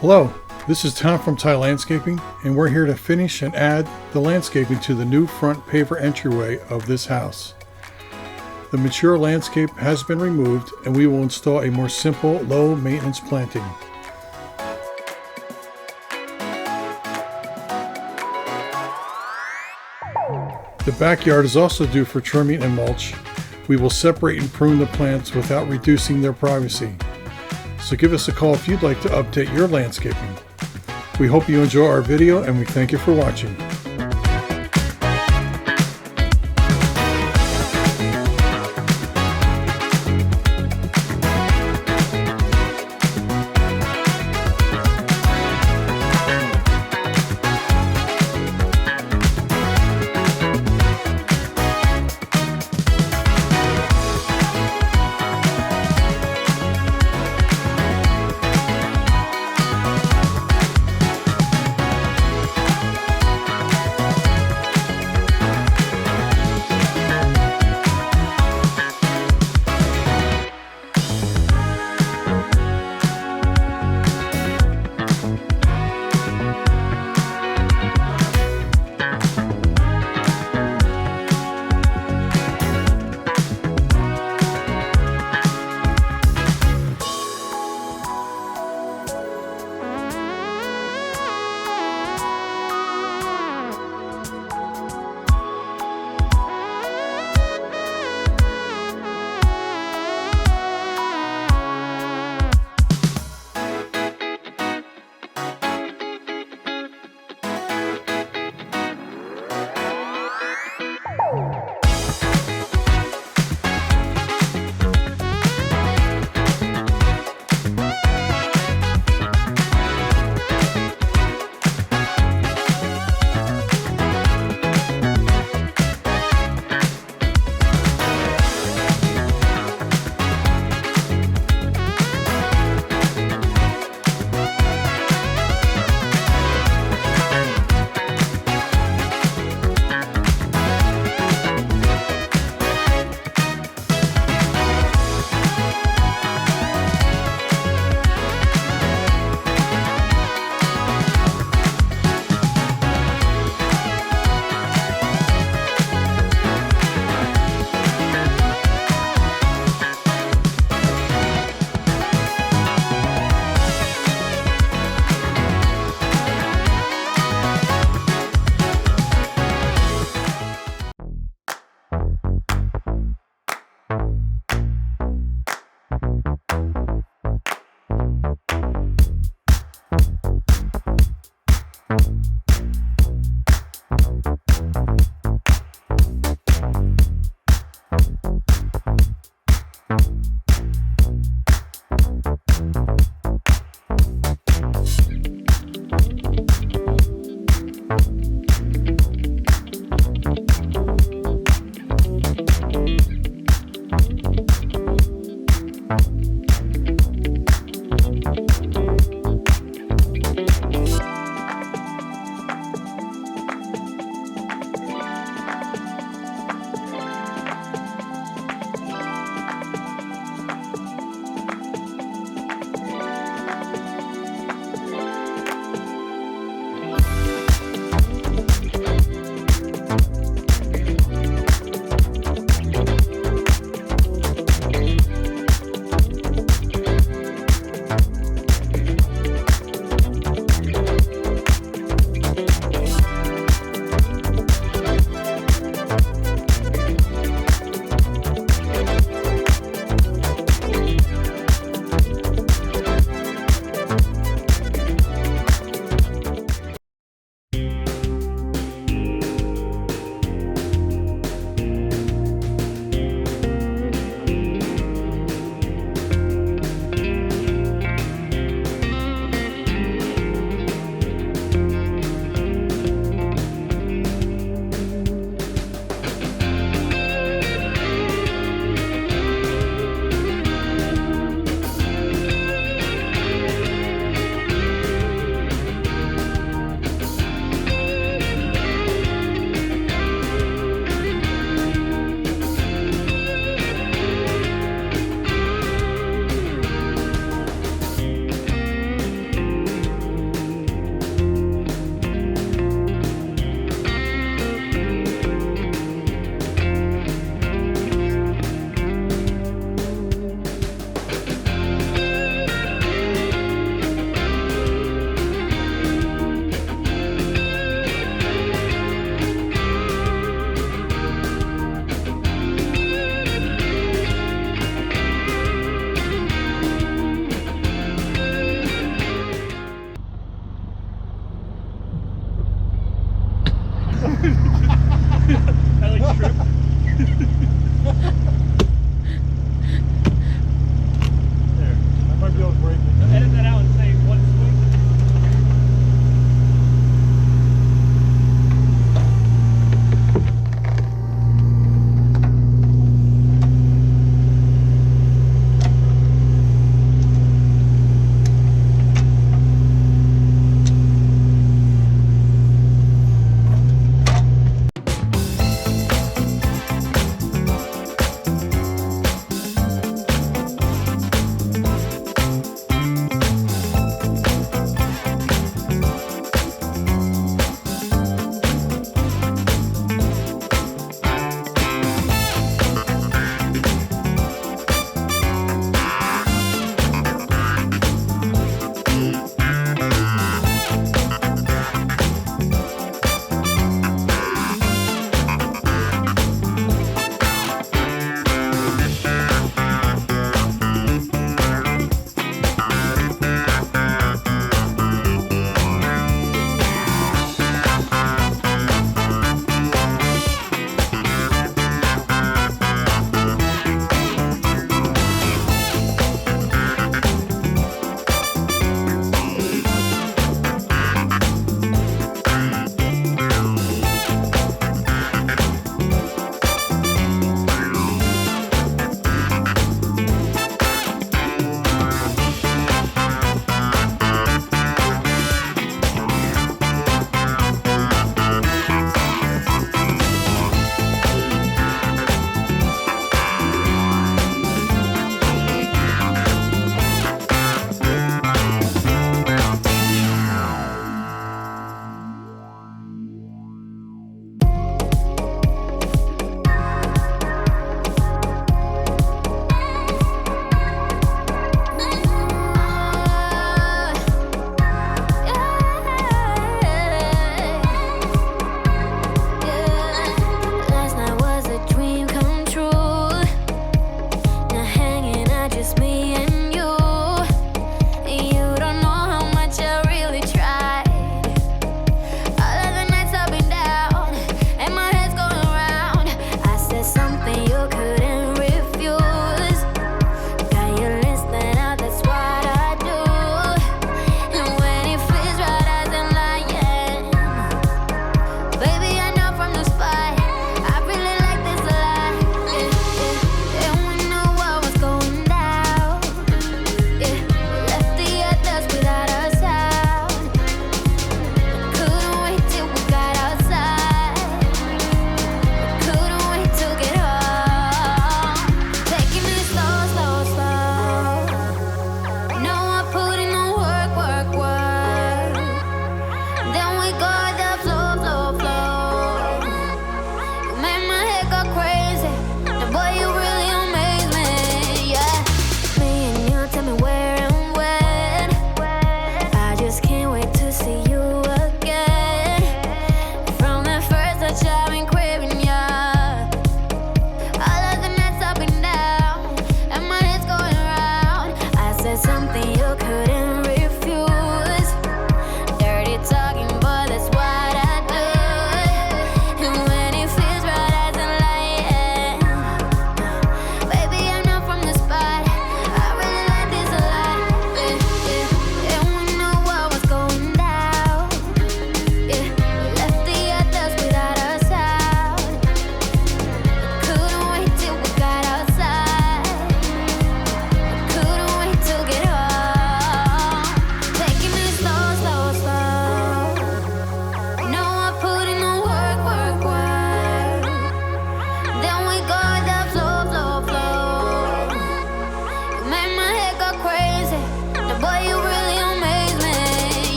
Hello, this is Tom from Ty Landscaping, and we're here to finish and add the landscaping to the new front paver entryway of this house. The mature landscape has been removed, and we will install a more simple, low-maintenance planting. The backyard is also due for trimming and mulch. We will separate and prune the plants without reducing their privacy. So give us a call if you'd like to update your landscaping. We hope you enjoy our video, and we thank you for watching.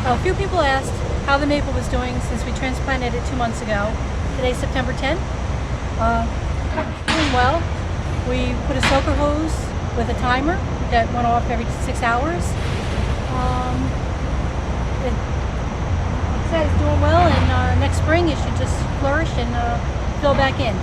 A few people asked how the maple was doing since we transplanted it 2 months ago. Today's September 10th. Doing well. We put a soaker hose with a timer that went off every 6 hours. Like I said, it's doing well, and next spring it should just flourish and fill back in.